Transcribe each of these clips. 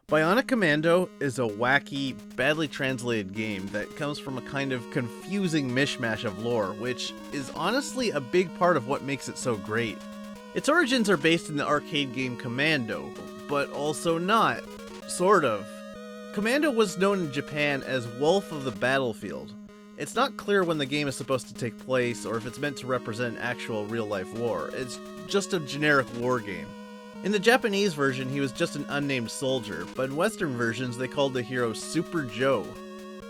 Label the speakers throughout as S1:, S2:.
S1: Bionic Commando is a wacky, badly translated game that comes from a kind of confusing mishmash of lore, which is honestly a big part of what makes it so great. Its origins are based in the arcade game Commando, but also not. Sort of. Commando was known in Japan as Wolf of the Battlefield. It's not clear when the game is supposed to take place or if it's meant to represent actual real-life war. It's just a generic war game. In the Japanese version, he was just an unnamed soldier, but in Western versions, they called the hero Super Joe.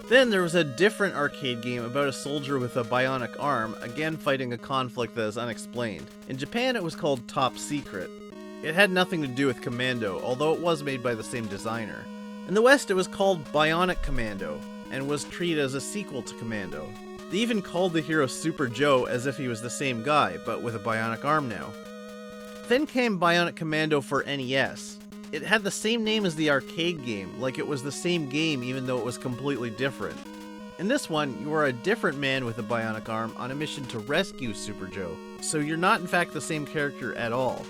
S1: Then there was a different arcade game about a soldier with a bionic arm, again fighting a conflict that is unexplained. In Japan, it was called Top Secret. It had nothing to do with Commando, although it was made by the same designer. In the West, it was called Bionic Commando, and was treated as a sequel to Commando. They even called the hero Super Joe as if he was the same guy, but with a bionic arm now. Then came Bionic Commando for NES. It had the same name as the arcade game, like it was the same game even though it was completely different. In this one, you are a different man with a bionic arm on a mission to rescue Super Joe, so you're not in fact the same character at all.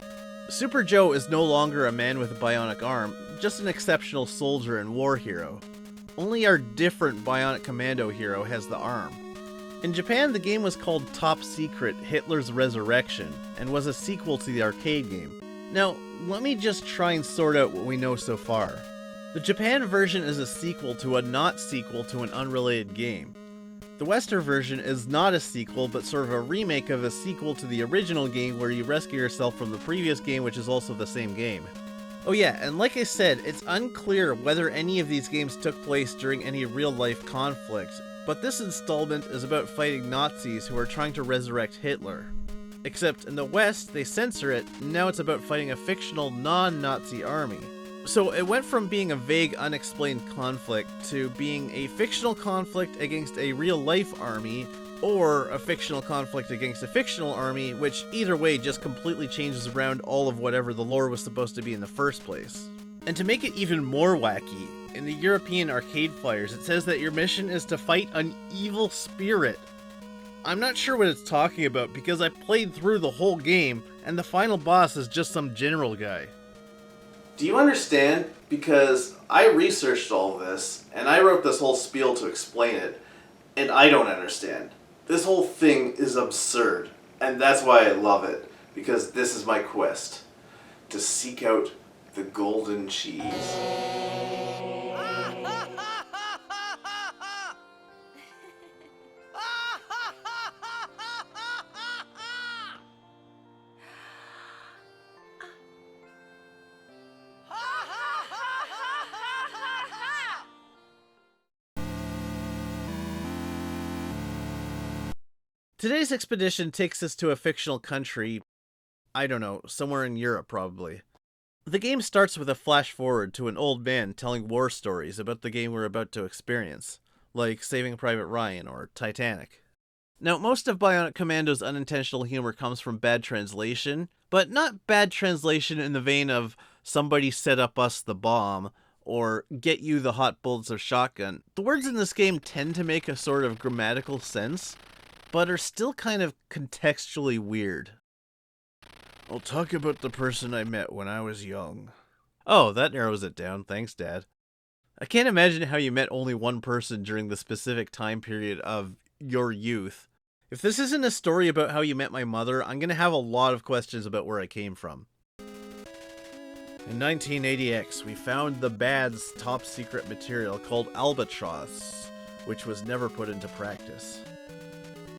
S1: Super Joe is no longer a man with a bionic arm, just an exceptional soldier and war hero. Only our different Bionic Commando hero has the arm. In Japan, the game was called Top Secret: Hitler's Resurrection, and was a sequel to the arcade game. Now, let me just try and sort out what we know so far. The Japan version is a sequel to a not sequel to an unrelated game. The Western version is not a sequel, but sort of a remake of a sequel to the original game where you rescue yourself from the previous game, which is also the same game. Oh yeah, and like I said, it's unclear whether any of these games took place during any real-life conflict, but this installment is about fighting Nazis who are trying to resurrect Hitler. Except in the West, they censor it, and now it's about fighting a fictional non-Nazi army. So it went from being a vague, unexplained conflict to being a fictional conflict against a real-life army, or a fictional conflict against a fictional army, which either way just completely changes around all of whatever the lore was supposed to be in the first place. And to make it even more wacky, in the European arcade flyers it says that your mission is to fight an evil spirit. I'm not sure what it's talking about because I played through the whole game and the final boss is just some general guy. Do you understand? Because I researched all this and I wrote this whole spiel to explain it, and I don't understand. This whole thing is absurd, and that's why I love it, because this is my quest, to seek out the golden cheese. Today's expedition takes us to a fictional country, I don't know, somewhere in Europe probably. The game starts with a flash forward to an old man telling war stories about the game we're about to experience, like Saving Private Ryan or Titanic. Now, most of Bionic Commando's unintentional humor comes from bad translation, but not bad translation in the vein of somebody set up us the bomb, or get you the hot bullets of shotgun. The words in this game tend to make a sort of grammatical sense, but are still kind of contextually weird. I'll talk about the person I met when I was young. Oh, that narrows it down. Thanks, Dad. I can't imagine how you met only one person during the specific time period of your youth. If this isn't a story about how you met my mother, I'm going to have a lot of questions about where I came from. In 1980X, we found the bad's top secret material called Albatross, which was never put into practice.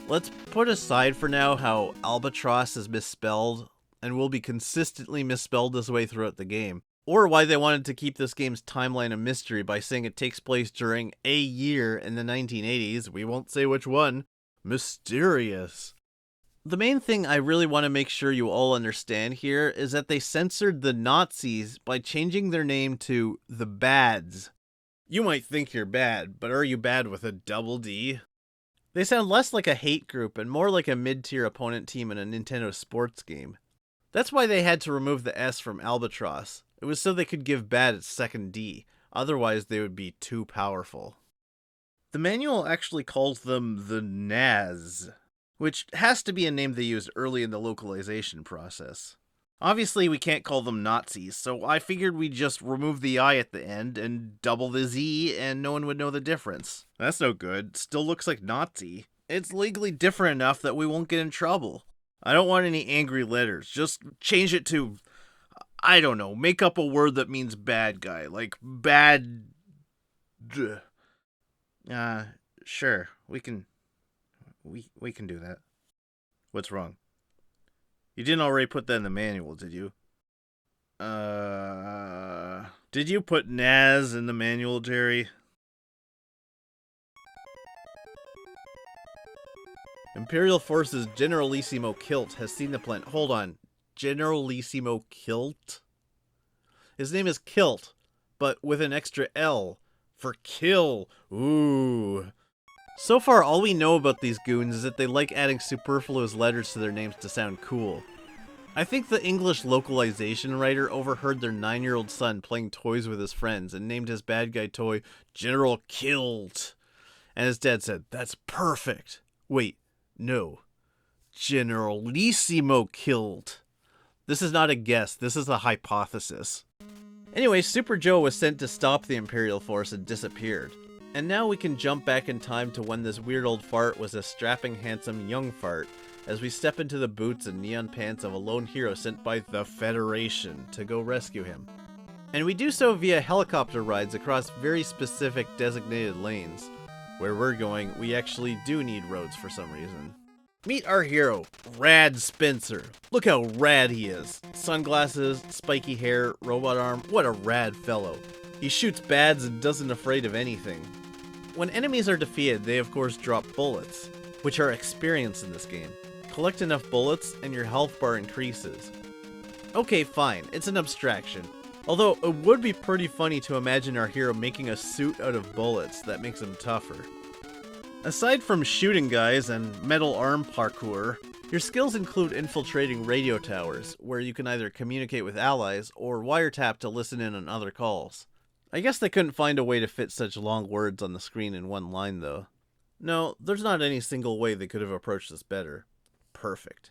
S1: Let's put aside for now how Albatross is misspelled, and will be consistently misspelled this way throughout the game, or why they wanted to keep this game's timeline a mystery by saying it takes place during a year in the 1980s, we won't say which one. Mysterious. The main thing I really want to make sure you all understand here is that they censored the Nazis by changing their name to the Bads. You might think you're bad, but are you bad with a double D? They sound less like a hate group and more like a mid-tier opponent team in a Nintendo sports game. That's why they had to remove the S from Albatross. It was so they could give bad its second D, otherwise they would be too powerful. The manual actually calls them the Naz, which has to be a name they used early in the localization process. Obviously, we can't call them Nazis, so I figured we'd just remove the I at the end and double the Z, and no one would know the difference. That's no good. Still looks like Nazi. It's legally different enough that we won't get in trouble. I don't want any angry letters. Just change it to, I don't know, make up a word that means bad guy, like bad. Sure, we can do that. What's wrong? You didn't already put that in the manual, did you? Did you put Naz in the manual, Jerry? Imperial Forces Generalissimo Kilt has seen the plan. Hold on. Generalissimo Kilt? His name is Kilt, but with an extra L for kill. Ooh. So far, all we know about these goons is that they like adding superfluous letters to their names to sound cool. I think the English localization writer overheard their 9-year-old son playing toys with his friends and named his bad guy toy General Kilt. And his dad said, "That's perfect." Wait, no. Generalissimo Kilt. This is not a guess, this is a hypothesis. Anyway, Super Joe was sent to stop the Imperial force and disappeared. And now we can jump back in time to when this weird old fart was a strapping, handsome young fart, as we step into the boots and neon pants of a lone hero sent by the Federation to go rescue him. And we do so via helicopter rides across very specific designated lanes. Where we're going, we actually do need roads for some reason. Meet our hero, Rad Spencer. Look how rad he is. Sunglasses, spiky hair, robot arm, what a rad fellow. He shoots bads and doesn't afraid of anything. When enemies are defeated, they of course drop bullets, which are experience in this game. Collect enough bullets and your health bar increases. Okay, fine, it's an abstraction. Although it would be pretty funny to imagine our hero making a suit out of bullets that makes him tougher. Aside from shooting guys and metal arm parkour, your skills include infiltrating radio towers, where you can either communicate with allies or wiretap to listen in on other calls. I guess they couldn't find a way to fit such long words on the screen in one line though. No, there's not any single way they could have approached this better. Perfect.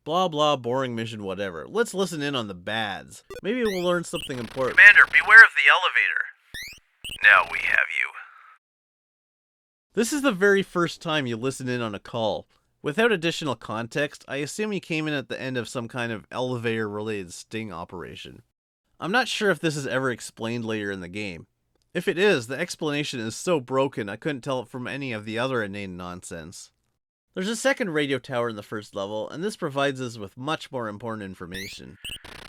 S1: Blah blah, boring mission, whatever. Let's listen in on the bads. Maybe we'll learn something important.
S2: Commander, beware of the elevator. Now we have you.
S1: This is the very first time you listen in on a call. Without additional context, I assume you came in at the end of some kind of elevator-related sting operation. I'm not sure if this is ever explained later in the game. If it is, the explanation is so broken I couldn't tell it from any of the other inane nonsense. There's a second radio tower in the first level, and this provides us with much more important information.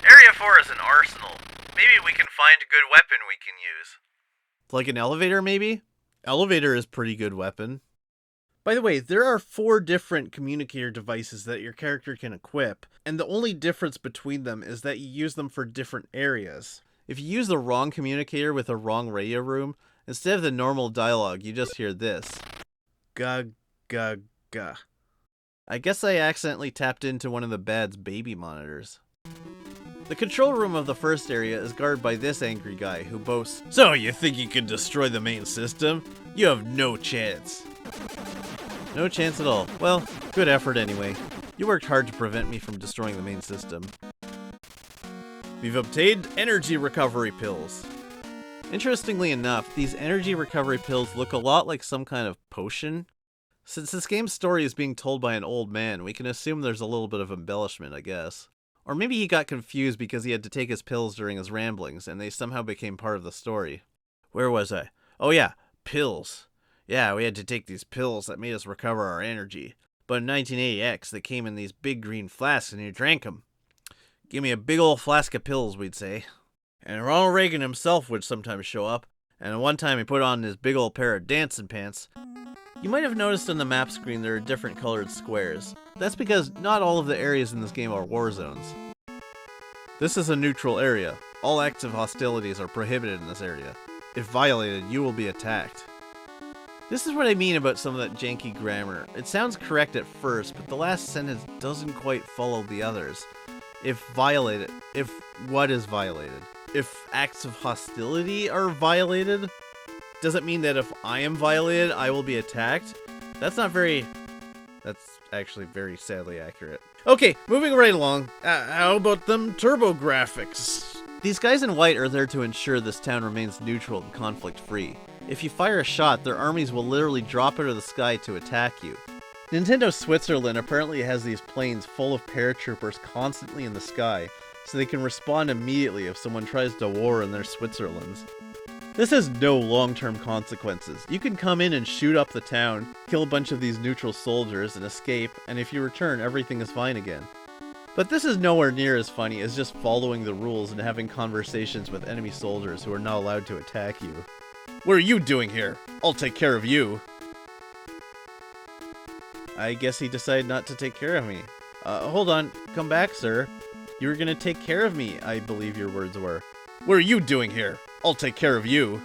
S2: Area 4 is an arsenal. Maybe we can find a good weapon we can use.
S1: Like an elevator, maybe? Elevator is a pretty good weapon. By the way, there are 4 different communicator devices that your character can equip, and the only difference between them is that you use them for different areas. If you use the wrong communicator with a wrong radio room, instead of the normal dialogue, you just hear this. Ga ga ga. I guess I accidentally tapped into one of the bad's baby monitors. The control room of the first area is guarded by this angry guy who boasts, "So you think you can destroy the main system? You have no chance." No chance at all. Well, good effort anyway. You worked hard to prevent me from destroying the main system. We've obtained energy recovery pills. Interestingly enough, these energy recovery pills look a lot like some kind of potion. Since this game's story is being told by an old man, we can assume there's a little bit of embellishment, I guess. Or maybe he got confused because he had to take his pills during his ramblings, and they somehow became part of the story. Where was I? Oh yeah, pills. Yeah, we had to take these pills that made us recover our energy. But in 1980X, they came in these big green flasks and you drank them. Give me a big old flask of pills, we'd say. And Ronald Reagan himself would sometimes show up, and one time he put on his big old pair of dancing pants. You might have noticed on the map screen there are different colored squares. That's because not all of the areas in this game are war zones. This is a neutral area. All acts of hostilities are prohibited in this area. If violated, you will be attacked. This is what I mean about some of that janky grammar. It sounds correct at first, but the last sentence doesn't quite follow the others. If violated, if what is violated? If acts of hostility are violated? Does it mean that if I am violated, I will be attacked? That's actually very sadly accurate. Okay, moving right along. How about them turbo graphics? These guys in white are there to ensure this town remains neutral and conflict-free. If you fire a shot, their armies will literally drop out of the sky to attack you. Nintendo Switzerland apparently has these planes full of paratroopers constantly in the sky, so they can respond immediately if someone tries to war in their Switzerlands. This has no long-term consequences. You can come in and shoot up the town, kill a bunch of these neutral soldiers, and escape, and if you return, everything is fine again. But this is nowhere near as funny as just following the rules and having conversations with enemy soldiers who are not allowed to attack you. What are you doing here? I'll take care of you. I guess he decided not to take care of me. Hold on. Come back, sir. You were gonna take care of me, I believe your words were. What are you doing here? I'll take care of you.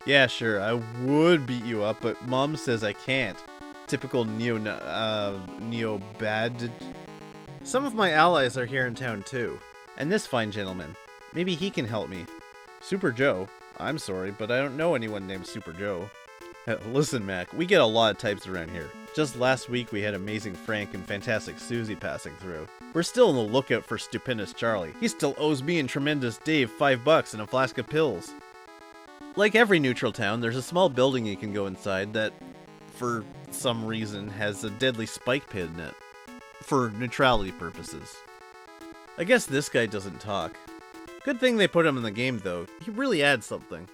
S1: Yeah, sure, I would beat you up, but Mom says I can't. Typical neo-bad. Some of my allies are here in town too. And this fine gentleman. Maybe he can help me. Super Joe. I'm sorry, but I don't know anyone named Super Joe. Listen, Mac, we get a lot of types around here. Just last week we had Amazing Frank and Fantastic Susie passing through. We're still on the lookout for Stupendous Charlie. He still owes me and Tremendous Dave $5 and a flask of pills. Like every neutral town, there's a small building you can go inside that, for some reason, has a deadly spike pit in it. For neutrality purposes. I guess this guy doesn't talk. Good thing they put him in the game, though. He really adds something.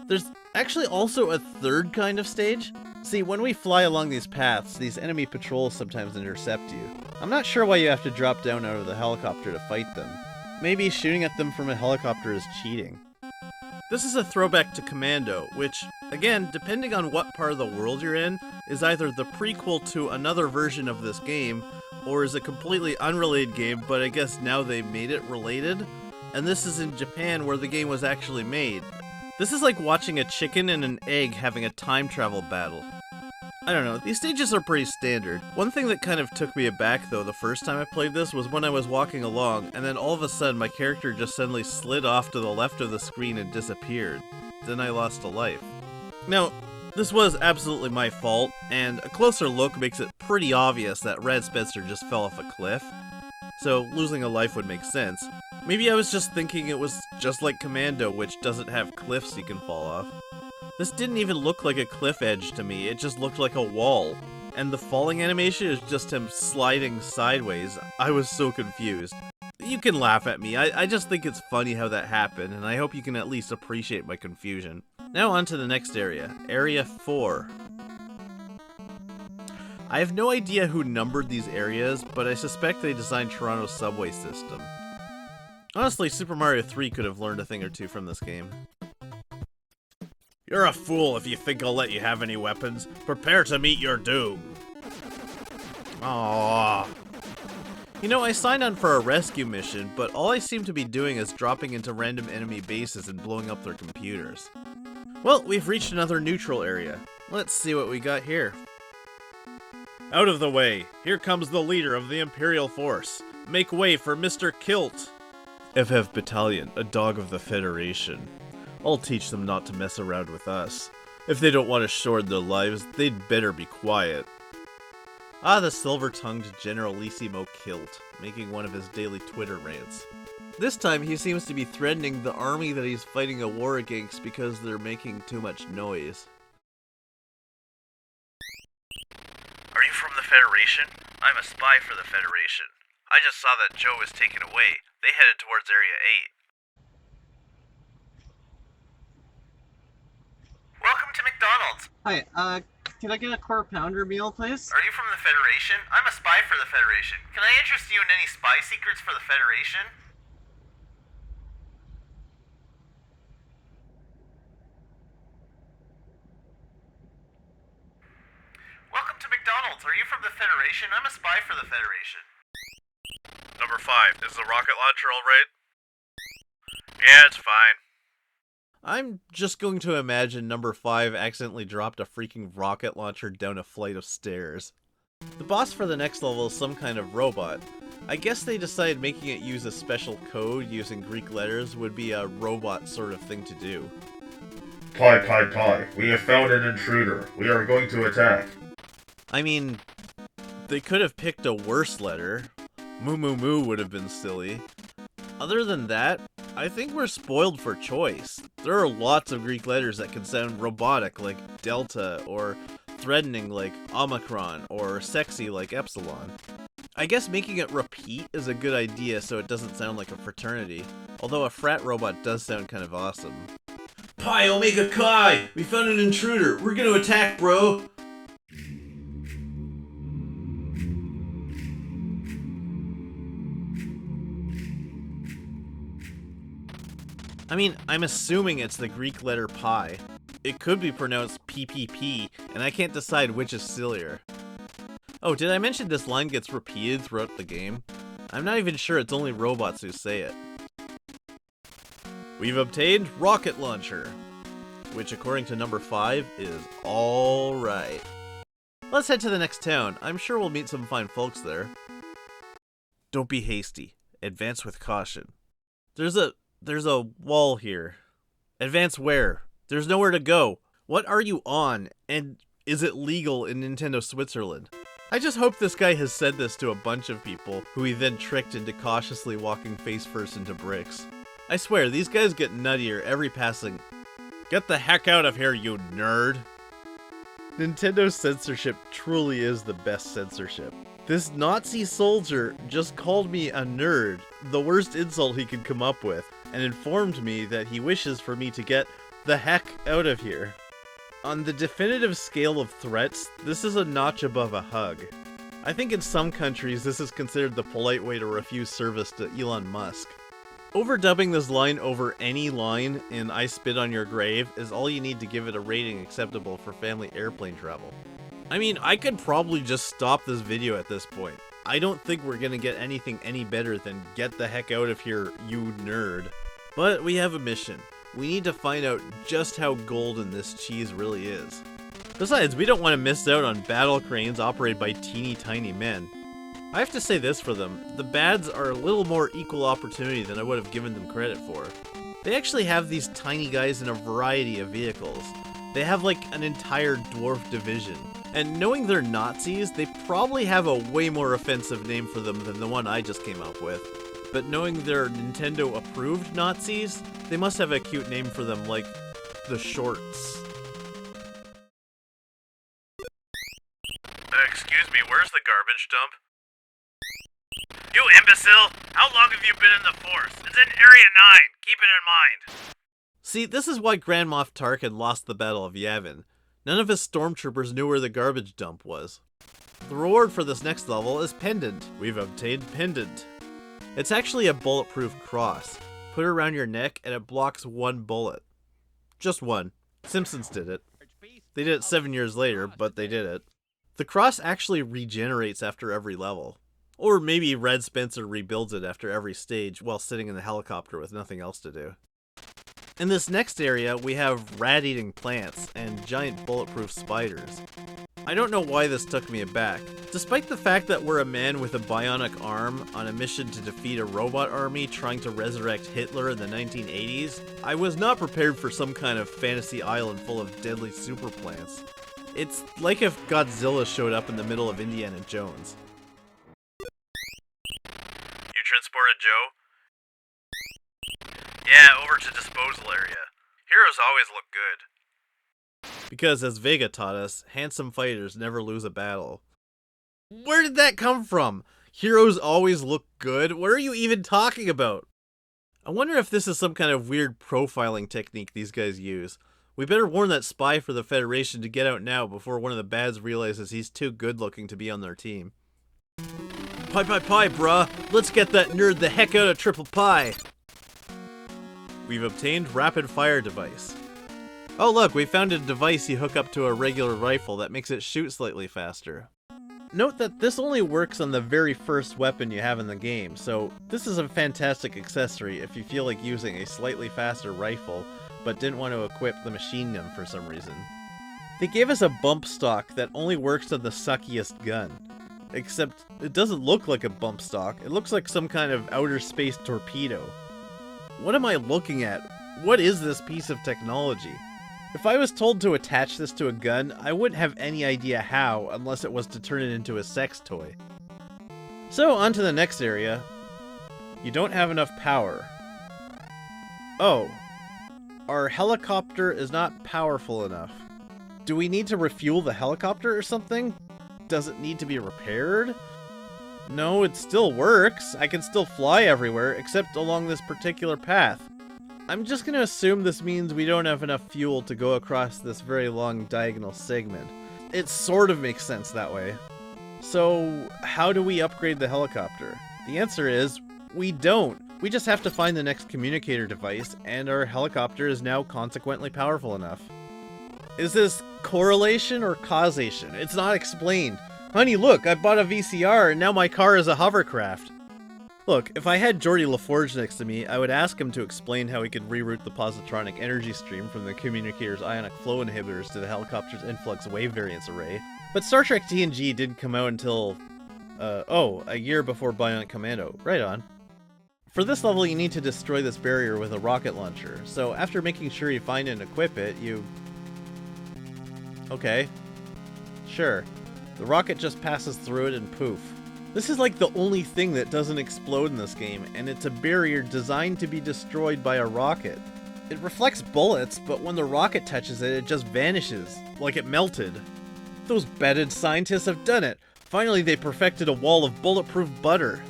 S1: There's actually also a third kind of stage. See, when we fly along these paths, these enemy patrols sometimes intercept you. I'm not sure why you have to drop down out of the helicopter to fight them. Maybe shooting at them from a helicopter is cheating. This is a throwback to Commando, which, again, depending on what part of the world you're in, is either the prequel to another version of this game, or is a completely unrelated game, but I guess now they made it related. And this is in Japan, where the game was actually made. This is like watching a chicken and an egg having a time travel battle. I don't know, these stages are pretty standard. One thing that kind of took me aback though the first time I played this was when I was walking along, and then all of a sudden my character just suddenly slid off to the left of the screen and disappeared. Then I lost a life. Now, this was absolutely my fault, and a closer look makes it pretty obvious that Red Spencer just fell off a cliff. So losing a life would make sense. Maybe I was just thinking it was just like Commando, which doesn't have cliffs you can fall off. This didn't even look like a cliff edge to me, it just looked like a wall. And the falling animation is just him sliding sideways. I was so confused. You can laugh at me, I just think it's funny how that happened, and I hope you can at least appreciate my confusion. Now on to the next area, Area 4. I have no idea who numbered these areas, but I suspect they designed Toronto's subway system. Honestly, Super Mario 3 could have learned a thing or two from this game. You're a fool if you think I'll let you have any weapons. Prepare to meet your doom. Aww. You know, I signed on for a rescue mission, but all I seem to be doing is dropping into random enemy bases and blowing up their computers. Well, we've reached another neutral area. Let's see what we got here. Out of the way. Here comes the leader of the Imperial Force. Make way for Mr. Kilt. FF Battalion, a dog of the Federation. I'll teach them not to mess around with us. If they don't want to shorten their lives, they'd better be quiet. Ah, the silver-tongued Generalissimo Kilt, making one of his daily Twitter rants. This time he seems to be threatening the army that he's fighting a war against because they're making too much noise.
S2: Are you from the Federation? I'm a spy for the Federation. I just saw that Joe was taken away. They headed towards Area 8. Welcome to McDonald's.
S1: Hi, can I get a quarter pounder meal, please?
S2: Are you from the Federation? I'm a spy for the Federation. Can I interest you in any spy secrets for the Federation? Welcome to McDonald's. Are you from the Federation? I'm a spy for the Federation. Number 5, is the rocket launcher alright? Yeah, it's fine.
S1: I'm just going to imagine number 5 accidentally dropped a freaking rocket launcher down a flight of stairs. The boss for the next level is some kind of robot. I guess they decided making it use a special code using Greek letters would be a robot sort of thing to do.
S3: Pi. We have found an intruder. We are going to attack.
S1: I mean, They could have picked a worse letter. Moo moo moo would have been silly. Other than that, I think we're spoiled for choice. There are lots of Greek letters that can sound robotic like delta, or threatening like omicron, or sexy like epsilon. I guess making it repeat is a good idea so it doesn't sound like a fraternity, although a frat robot does sound kind of awesome. Pi Omega Chi! We found an intruder! We're gonna attack, bro! I mean, I'm assuming it's the Greek letter pi. It could be pronounced PPP, and I can't decide which is sillier. Oh, did I mention this line gets repeated throughout the game? I'm not even sure it's only robots who say it. We've obtained rocket launcher, which according to number 5 is alright. Let's head to the next town. I'm sure we'll meet some fine folks there. Don't be hasty. Advance with caution. There's a wall here. Advance where? There's nowhere to go. What are you on? And is it legal in Nintendo Switzerland? I just hope this guy has said this to a bunch of people who he then tricked into cautiously walking face first into bricks. I swear, these guys get nuttier every passing. Get the heck out of here, you nerd! Nintendo's censorship truly is the best censorship. This Nazi soldier just called me a nerd, the worst insult he could come up with, and informed me that he wishes for me to get the heck out of here. On the definitive scale of threats, this is a notch above a hug. I think in some countries this is considered the polite way to refuse service to Elon Musk. Overdubbing this line over any line in I Spit on Your Grave is all you need to give it a rating acceptable for family airplane travel. I mean, I could probably just stop this video at this point. I don't think we're gonna get anything any better than get the heck out of here, you nerd. But we have a mission. We need to find out just how golden this cheese really is. Besides, we don't want to miss out on battle cranes operated by teeny tiny men. I have to say this for them, the bads are a little more equal opportunity than I would have given them credit for. They actually have these tiny guys in a variety of vehicles. They have like an entire dwarf division. And knowing they're Nazis, they probably have a way more offensive name for them than the one I just came up with. But knowing they're Nintendo-approved Nazis, they must have a cute name for them, like the Shorts.
S2: Excuse me, where's the garbage dump? You imbecile! How long have you been in the Force? It's in Area 9! Keep it in mind!
S1: See, this is why Grand Moff Tarkin lost the Battle of Yavin. None of his stormtroopers knew where the garbage dump was. The reward for this next level is Pendant. We've obtained Pendant. It's actually a bulletproof cross. Put it around your neck and it blocks one bullet. Just one. Simpsons did it. They did it 7 years later, but they did it. The cross actually regenerates after every level. Or maybe Red Spencer rebuilds it after every stage while sitting in the helicopter with nothing else to do. In this next area, we have rat-eating plants and giant bulletproof spiders. I don't know why this took me aback. Despite the fact that we're a man with a bionic arm on a mission to defeat a robot army trying to resurrect Hitler in the 1980s, I was not prepared for some kind of fantasy island full of deadly super plants. It's like if Godzilla showed up in the middle of Indiana Jones.
S2: You transported Joe? Yeah, over to disposal area. Heroes always look good.
S1: Because as Vega taught us, handsome fighters never lose a battle. Where did that come from? Heroes always look good? What are you even talking about? I wonder if this is some kind of weird profiling technique these guys use. We better warn that spy for the Federation to get out now before one of the bads realizes he's too good looking to be on their team. Pie, bruh! Let's get that nerd the heck out of Triple Pie! We've obtained Rapid Fire Device. Oh look, we found a device you hook up to a regular rifle that makes it shoot slightly faster. Note that this only works on the very first weapon you have in the game, so this is a fantastic accessory if you feel like using a slightly faster rifle, but didn't want to equip the machine gun for some reason. They gave us a bump stock that only works on the suckiest gun. Except, it doesn't look like a bump stock, it looks like some kind of outer space torpedo. What am I looking at? What is this piece of technology? If I was told to attach this to a gun, I wouldn't have any idea how unless it was to turn it into a sex toy. So, on to the next area. You don't have enough power. Oh. Our helicopter is not powerful enough. Do we need to refuel the helicopter or something? Does it need to be repaired? No, it still works. I can still fly everywhere, except along this particular path. I'm just gonna assume this means we don't have enough fuel to go across this very long diagonal segment. It sort of makes sense that way. So, how do we upgrade the helicopter? The answer is, we don't. We just have to find the next communicator device, and our helicopter is now consequently powerful enough. Is this correlation or causation? It's not explained. Honey, look, I bought a VCR and now my car is a hovercraft. Look, if I had Geordie LaForge next to me, I would ask him to explain how he could reroute the positronic energy stream from the communicator's ionic flow inhibitors to the helicopter's influx wave variance array. But Star Trek TNG didn't come out until, a year before Bionic Commando. Right on. For this level, you need to destroy this barrier with a rocket launcher. So after making sure you find and equip it, you... Okay. Sure. The rocket just passes through it and poof. This is like the only thing that doesn't explode in this game, and it's a barrier designed to be destroyed by a rocket. It reflects bullets, but when the rocket touches it, it just vanishes, like it melted. Those bedded scientists have done it! Finally, they perfected a wall of bulletproof butter.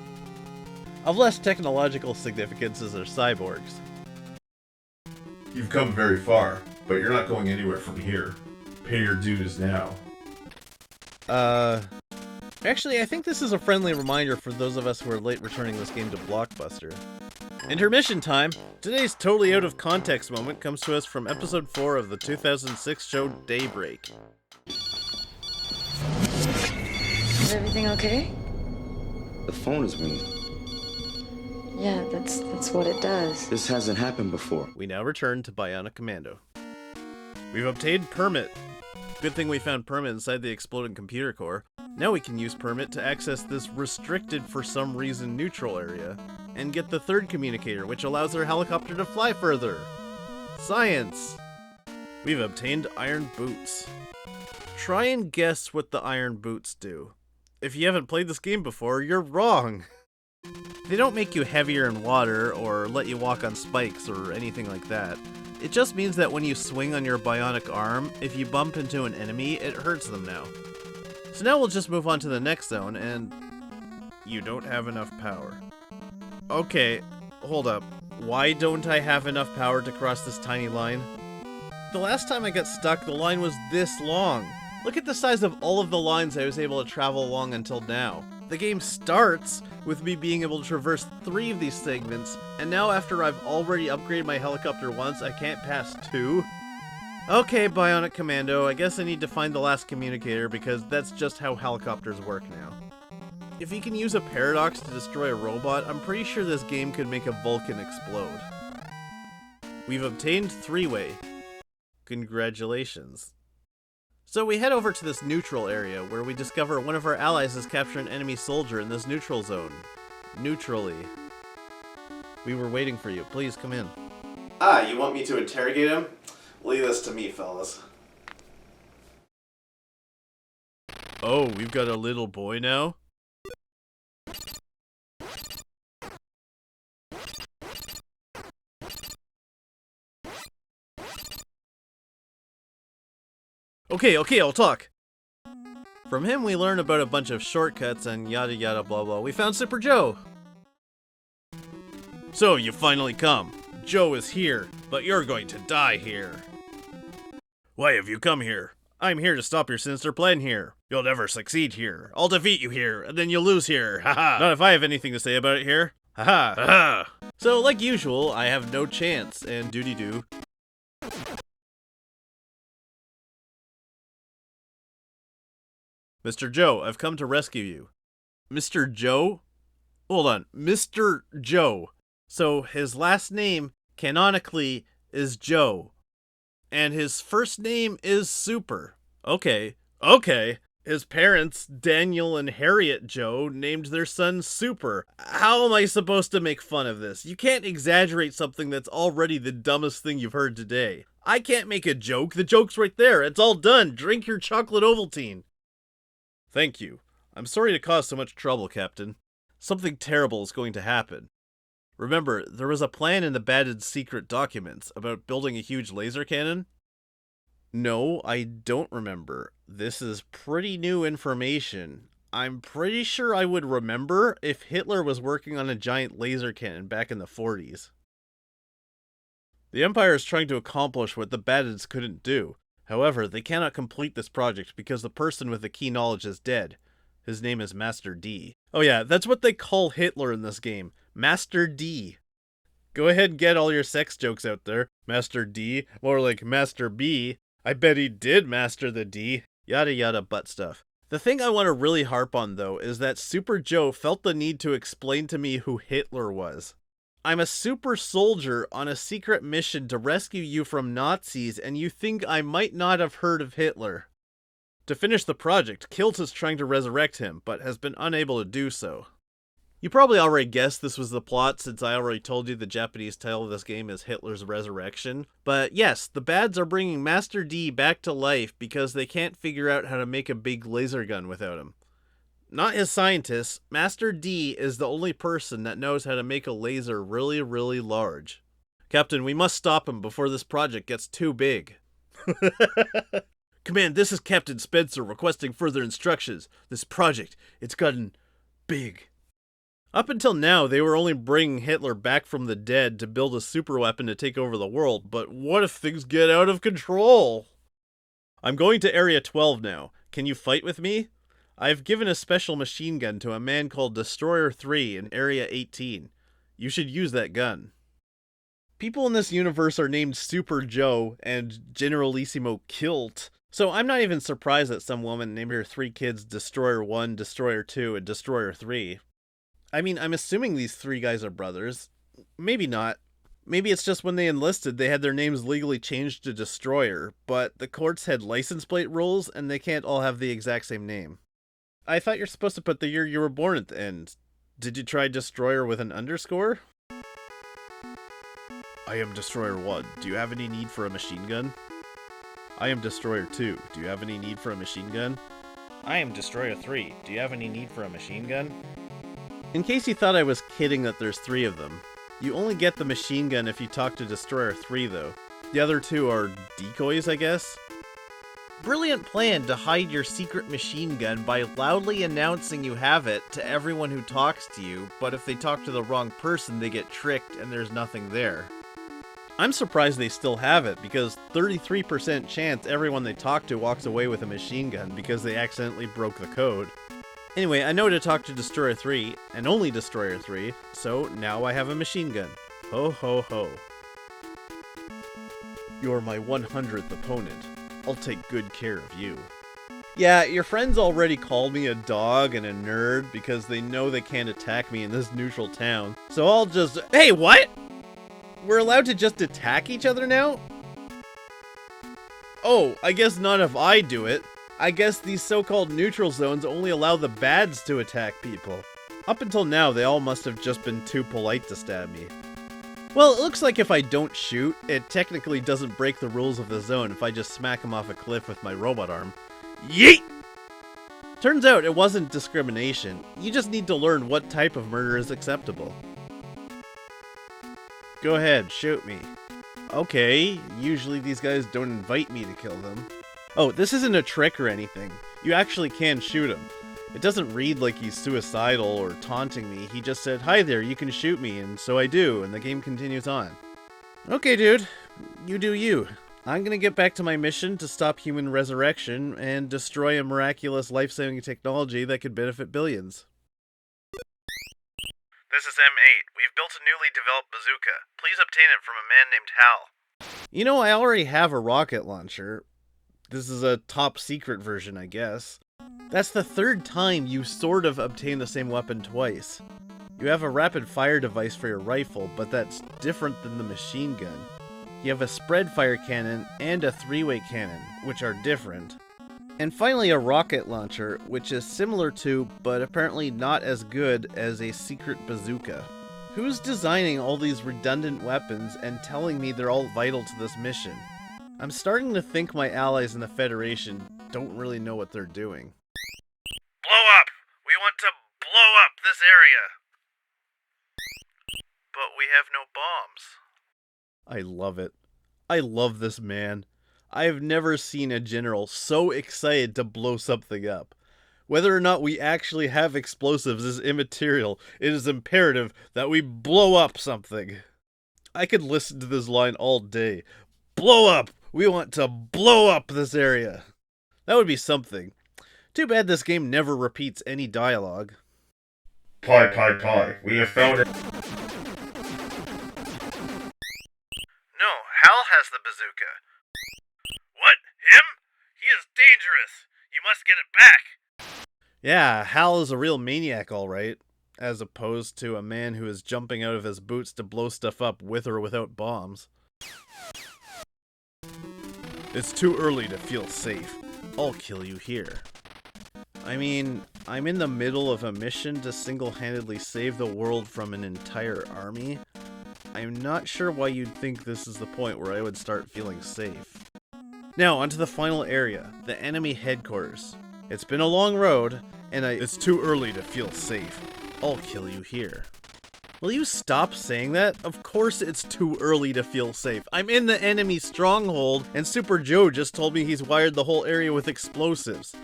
S1: Of less technological significance is their cyborgs.
S3: You've come very far, but you're not going anywhere from here. Pay your dues now.
S1: Actually, I think this is a friendly reminder for those of us who are late returning this game to Blockbuster. Intermission time! Today's totally out of context moment comes to us from episode 4 of the 2006 show Daybreak.
S4: Is everything okay?
S5: The phone is ringing.
S4: Yeah, that's what it does.
S5: This hasn't happened before.
S1: We now return to Bionic Commando. We've obtained Permit. Good thing we found Permit inside the exploding computer core. Now we can use Permit to access this restricted for some reason neutral area, and get the third communicator, which allows our helicopter to fly further. Science! We've obtained iron boots. Try and guess what the iron boots do. If you haven't played this game before, you're wrong. They don't make you heavier in water, or let you walk on spikes, or anything like that. It just means that when you swing on your bionic arm, if you bump into an enemy, it hurts them now. So now we'll just move on to the next zone, and... You don't have enough power. Okay, hold up. Why don't I have enough power to cross this tiny line? The last time I got stuck, the line was this long. Look at the size of all of the lines I was able to travel along until now. The game starts with me being able to traverse 3 of these segments, and now after I've already upgraded my helicopter once, I can't pass 2? Okay, Bionic Commando, I guess I need to find the last communicator because that's just how helicopters work now. If you can use a paradox to destroy a robot, I'm pretty sure this game could make a Vulcan explode. We've obtained 3-way. Congratulations. So we head over to this neutral area, where we discover one of our allies has captured an enemy soldier in this neutral zone. Neutrally. We were waiting for you. Please come in.
S6: Ah, you want me to interrogate him? Leave this to me, fellas.
S1: Oh, we've got a little boy now? Okay, I'll talk. From him we learn about a bunch of shortcuts and yada yada blah blah. We found Super Joe! So, you finally come. Joe is here, but you're going to die here. Why have you come here? I'm here to stop your sinister plan here. You'll never succeed here. I'll defeat you here, and then you'll lose here. Haha. Not if I have anything to say about it here. Haha. Haha. So, like usual, I have no chance, and doody-doo. Mr. Joe, I've come to rescue you. Mr. Joe? Hold on. Mr. Joe. So his last name, canonically, is Joe. And his first name is Super. Okay. His parents, Daniel and Harriet Joe, named their son Super. How am I supposed to make fun of this? You can't exaggerate something that's already the dumbest thing you've heard today. I can't make a joke. The joke's right there. It's all done. Drink your chocolate Ovaltine. Thank you. I'm sorry to cause so much trouble, Captain. Something terrible is going to happen. Remember, there was a plan in the Batted secret documents about building a huge laser cannon? No, I don't remember. This is pretty new information. I'm pretty sure I would remember if Hitler was working on a giant laser cannon back in the 40s. The Empire is trying to accomplish what the Batteds couldn't do. However, they cannot complete this project because the person with the key knowledge is dead. His name is Master D. Oh yeah, that's what they call Hitler in this game. Master D. Go ahead and get all your sex jokes out there. Master D, more like Master B. I bet he did master the D. Yada yada butt stuff. The thing I want to really harp on though is that Super Joe felt the need to explain to me who Hitler was. I'm a super soldier on a secret mission to rescue you from Nazis, and you think I might not have heard of Hitler. To finish the project, Kilt is trying to resurrect him, but has been unable to do so. You probably already guessed this was the plot since I already told you the Japanese title of this game is Hitler's Resurrection. But yes, the Bads are bringing Master D back to life because they can't figure out how to make a big laser gun without him. Not his scientists, Master D is the only person that knows how to make a laser really, really large. Captain, we must stop him before this project gets too big. Command, this is Captain Spencer requesting further instructions. This project, it's gotten big. Up until now, they were only bringing Hitler back from the dead to build a superweapon to take over the world, but what if things get out of control? I'm going to Area 12 now. Can you fight with me? I've given a special machine gun to a man called Destroyer 3 in Area 18. You should use that gun. People in this universe are named Super Joe and Generalissimo Kilt, so I'm not even surprised that some woman named her 3 kids Destroyer 1, Destroyer 2, and Destroyer 3. I mean, I'm assuming these 3 guys are brothers. Maybe not. Maybe it's just when they enlisted, they had their names legally changed to Destroyer, but the courts had license plate rules, and they can't all have the exact same name. I thought you're supposed to put the year you were born at the end. Did you try Destroyer with an underscore? I am Destroyer 1. Do you have any need for a machine gun? I am Destroyer 2. Do you have any need for a machine gun? I am Destroyer 3. Do you have any need for a machine gun? In case you thought I was kidding that there's 3 of them, you only get the machine gun if you talk to Destroyer 3 though. The other 2 are decoys, I guess? Brilliant plan to hide your secret machine gun by loudly announcing you have it to everyone who talks to you, but if they talk to the wrong person they get tricked and there's nothing there. I'm surprised they still have it, because 33% chance everyone they talk to walks away with a machine gun because they accidentally broke the code. Anyway, I know to talk to Destroyer 3, and only Destroyer 3, so now I have a machine gun. Ho ho ho. You're my 100th opponent. I'll take good care of you. Yeah, your friends already called me a dog and a nerd because they know they can't attack me in this neutral town, so I'll just— Hey, what? We're allowed to just attack each other now? Oh, I guess not if I do it. I guess these so-called neutral zones only allow the bads to attack people. Up until now, they all must have just been too polite to stab me. Well, it looks like if I don't shoot, it technically doesn't break the rules of the zone if I just smack him off a cliff with my robot arm. Yeet! Turns out it wasn't discrimination. You just need to learn what type of murder is acceptable. Go ahead, shoot me. Okay, usually these guys don't invite me to kill them. Oh, this isn't a trick or anything. You actually can shoot him. It doesn't read like he's suicidal or taunting me. He just said, "Hi there, you can shoot me," and so I do, and the game continues on. Okay, dude. You do you. I'm gonna get back to my mission to stop human resurrection and destroy a miraculous life-saving technology that could benefit billions.
S2: This is M8. We've built a newly developed bazooka. Please obtain it from a man named Hal.
S1: You know, I already have a rocket launcher. This is a top secret version, I guess. That's the 3rd time you sort of obtain the same weapon twice. You have a rapid fire device for your rifle, but that's different than the machine gun. You have a spread fire cannon and a 3-way cannon, which are different. And finally a rocket launcher, which is similar to, but apparently not as good as a secret bazooka. Who's designing all these redundant weapons and telling me they're all vital to this mission? I'm starting to think my allies in the Federation don't really know what they're doing.
S2: Blow up! We want to blow up this area! But we have no bombs.
S1: I love it. I love this man. I have never seen a general so excited to blow something up. Whether or not we actually have explosives is immaterial. It is imperative that we blow up something. I could listen to this line all day. Blow up! We want to blow up this area. That would be something. Too bad this game never repeats any dialogue.
S3: Pie. We have found it.
S2: No, Hal has the bazooka. What? Him? He is dangerous. You must get it back.
S1: Yeah, Hal is a real maniac, all right. As opposed to a man who is jumping out of his boots to blow stuff up with or without bombs. It's too early to feel safe. I'll kill you here. I mean, I'm in the middle of a mission to single-handedly save the world from an entire army. I'm not sure why you'd think this is the point where I would start feeling safe. Now, onto the final area, the enemy headquarters. It's been a long road, and it's too early to feel safe. I'll kill you here. Will you stop saying that? Of course it's too early to feel safe. I'm in the enemy stronghold, and Super Joe just told me he's wired the whole area with explosives.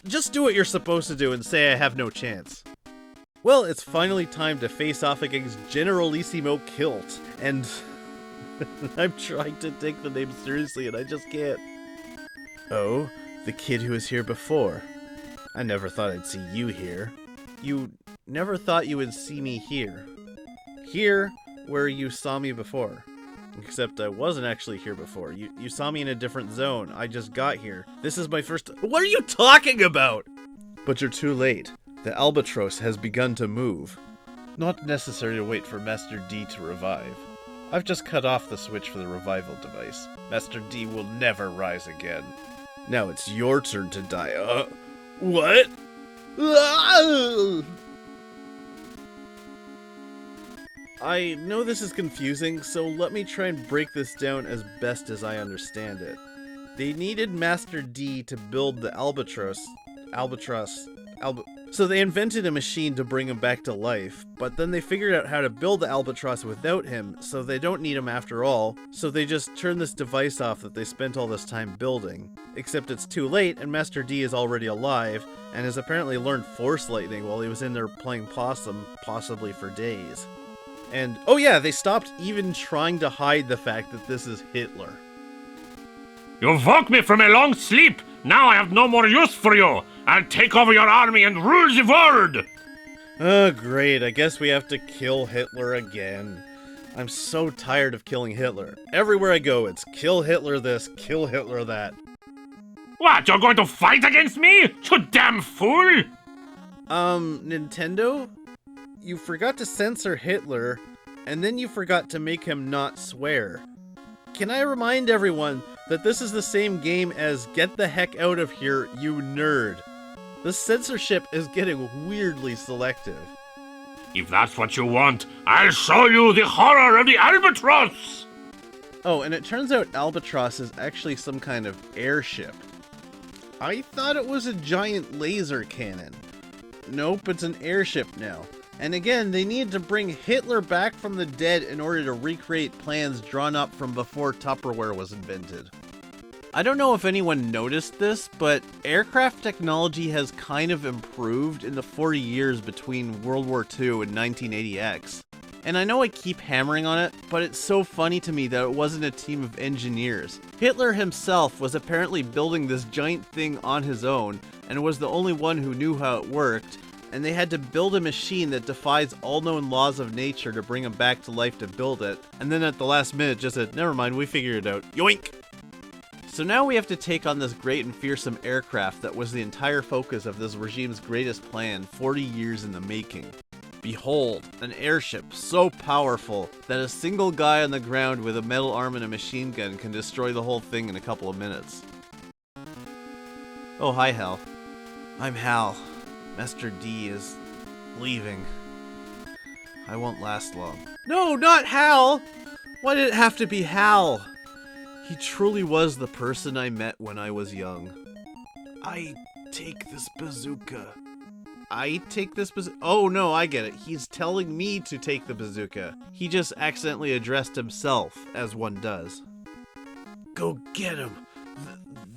S1: Just do what you're supposed to do and say I have no chance. Well, it's finally time to face off against Generalissimo Kilt, and I'm trying to take the name seriously and I just can't. Oh, the kid who was here before. I never thought I'd see you here. You never thought you would see me here. Here, where you saw me before. Except I wasn't actually here before. You saw me in a different zone. I just got here. This is my first— What are you talking about? But you're too late. The albatross has begun to move. Not necessary to wait for Master D to revive. I've just cut off the switch for the revival device. Master D will never rise again. Now it's your turn to die. What? I know this is confusing, so let me try and break this down as best as I understand it. They needed Master D to build the So they invented a machine to bring him back to life, but then they figured out how to build the albatross without him, so they don't need him after all, so they just turn this device off that they spent all this time building. Except it's too late, and Master D is already alive, and has apparently learned Force Lightning while he was in there playing possum, possibly for days. And, oh yeah, they stopped even trying to hide the fact that this is Hitler.
S7: You woke me from a long sleep! Now I have no more use for you! I'll take over your army and rule the world!
S1: Oh, great. I guess we have to kill Hitler again. I'm so tired of killing Hitler. Everywhere I go, it's kill Hitler this, kill Hitler that.
S7: What, you're going to fight against me? You damn fool!
S1: Nintendo? You forgot to censor Hitler, and then you forgot to make him not swear. Can I remind everyone that this is the same game as Get the Heck Out of Here, you nerd? The censorship is getting weirdly selective.
S7: If that's what you want, I'll show you the horror of the albatross!
S1: Oh, and it turns out Albatross is actually some kind of airship. I thought it was a giant laser cannon. Nope, it's an airship now. And again, they needed to bring Hitler back from the dead in order to recreate plans drawn up from before Tupperware was invented. I don't know if anyone noticed this, but aircraft technology has kind of improved in the 40 years between World War II and 1980X. And I know I keep hammering on it, but it's so funny to me that it wasn't a team of engineers. Hitler himself was apparently building this giant thing on his own, and was the only one who knew how it worked, and they had to build a machine that defies all known laws of nature to bring him back to life to build it, and then at the last minute just said, never mind, we figured it out. Yoink! So now we have to take on this great and fearsome aircraft that was the entire focus of this regime's greatest plan 40 years in the making. Behold, an airship so powerful that a single guy on the ground with a metal arm and a machine gun can destroy the whole thing in a couple of minutes. Oh, hi, Hal. I'm Hal. Master D is leaving. I won't last long. No, not Hal! Why did it have to be Hal? He truly was the person I met when I was young. I take this bazooka. Oh no, I get it. He's telling me to take the bazooka. He just accidentally addressed himself, as one does. Go get him.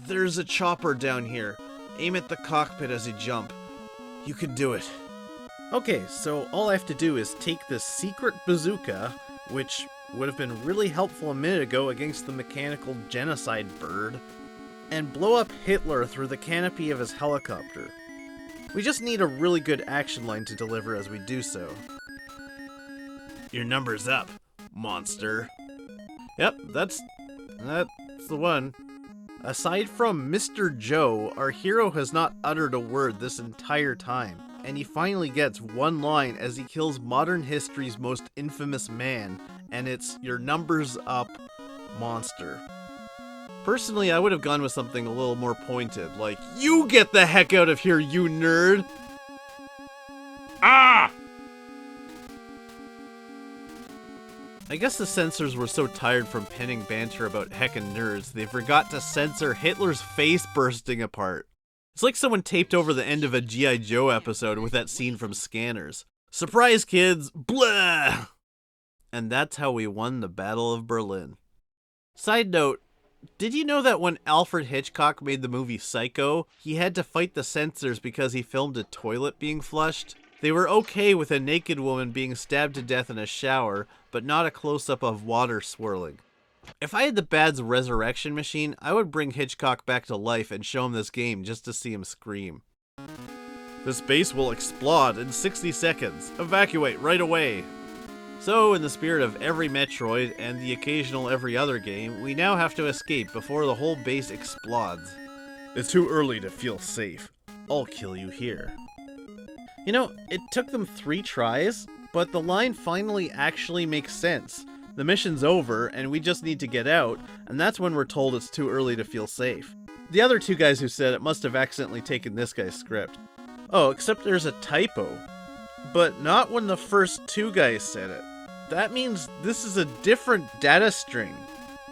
S1: There's a chopper down here. Aim at the cockpit as you jump. You can do it. Okay, so all I have to do is take this secret bazooka, which would have been really helpful a minute ago against the mechanical genocide bird, and blow up Hitler through the canopy of his helicopter. We just need a really good action line to deliver as we do so. Your number's up, monster. Yep, that's the one. Aside from Mr. Joe, our hero has not uttered a word this entire time, and he finally gets one line as he kills modern history's most infamous man, and it's "Your number's up, monster." Personally, I would have gone with something a little more pointed, like, "You get the heck out of here, you nerd!"
S7: Ah!
S1: I guess the censors were so tired from penning banter about heckin' nerds, they forgot to censor Hitler's face bursting apart. It's like someone taped over the end of a G.I. Joe episode with that scene from Scanners. Surprise, kids! Blah! And that's how we won the Battle of Berlin. Side note, did you know that when Alfred Hitchcock made the movie Psycho, he had to fight the censors because he filmed a toilet being flushed? They were okay with a naked woman being stabbed to death in a shower, but not a close-up of water swirling. If I had the Bad's resurrection machine, I would bring Hitchcock back to life and show him this game just to see him scream. This base will explode in 60 seconds. Evacuate right away. So, in the spirit of every Metroid and the occasional every other game, we now have to escape before the whole base explodes. It's too early to feel safe. I'll kill you here. You know, it took them 3 tries, but the line finally actually makes sense. The mission's over, and we just need to get out, and that's when we're told it's too early to feel safe. The other 2 guys who said it must have accidentally taken this guy's script. Oh, except there's a typo. But not when the first 2 guys said it. That means this is a different data string.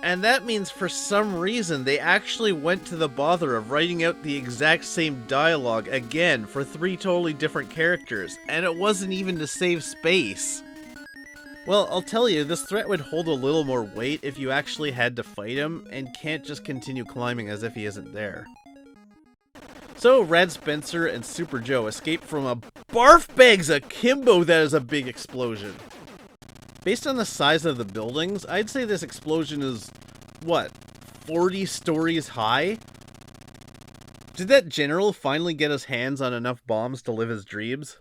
S1: And that means for some reason they actually went to the bother of writing out the exact same dialogue again for 3 totally different characters, and it wasn't even to save space. Well, I'll tell you, this threat would hold a little more weight if you actually had to fight him, and can't just continue climbing as if he isn't there. So, Rad Spencer and Super Joe escape from a barf bags akimbo that is a big explosion. Based on the size of the buildings, I'd say this explosion is, what, 40 stories high? Did that general finally get his hands on enough bombs to live his dreams?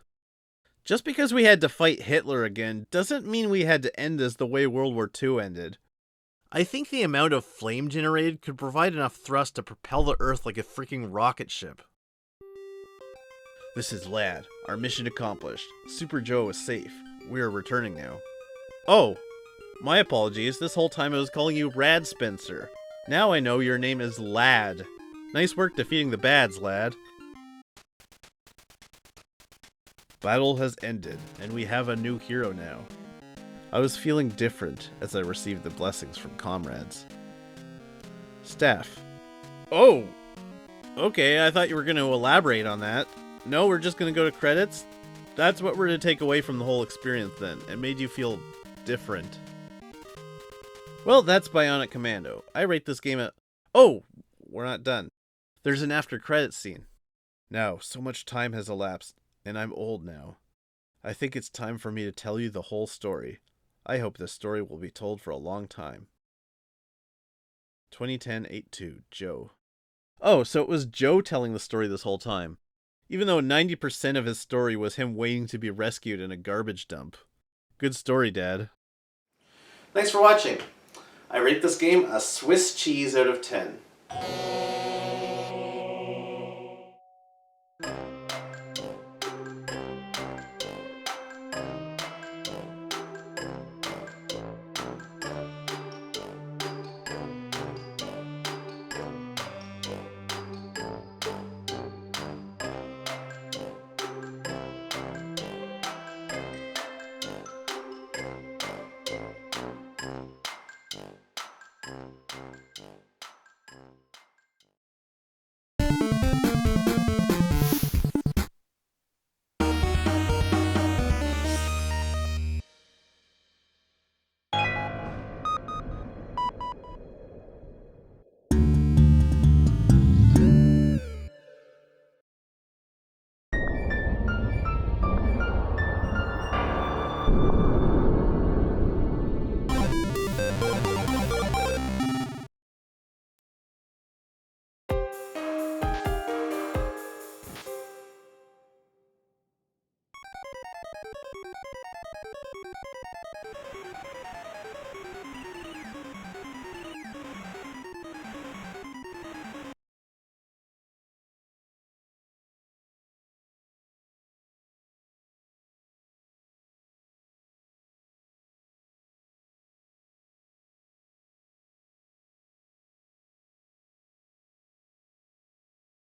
S1: Just because we had to fight Hitler again doesn't mean we had to end this the way World War II ended. I think the amount of flame generated could provide enough thrust to propel the Earth like a freaking rocket ship. This is Lad. Our mission accomplished. Super Joe is safe. We are returning now. Oh, my apologies. This whole time I was calling you Rad Spencer. Now I know your name is Lad. Nice work defeating the Bads, lad. Battle has ended, and we have a new hero now. I was feeling different as I received the blessings from comrades. Staff. Oh! Okay, I thought you were going to elaborate on that. No, we're just going to go to credits? That's what we're to take away from the whole experience then. It made you feel different. Well, that's Bionic Commando. I rate this game at... Oh! We're not done. There's an after credits scene. Now, so much time has elapsed, and I'm old now. I think it's time for me to tell you the whole story. I hope this story will be told for a long time. 2010-8-2, Joe. Oh, so it was Joe telling the story this whole time. Even though 90% of his story was him waiting to be rescued in a garbage dump. Good story, Dad.
S6: Thanks for watching. I rate this game a Swiss cheese out of 10.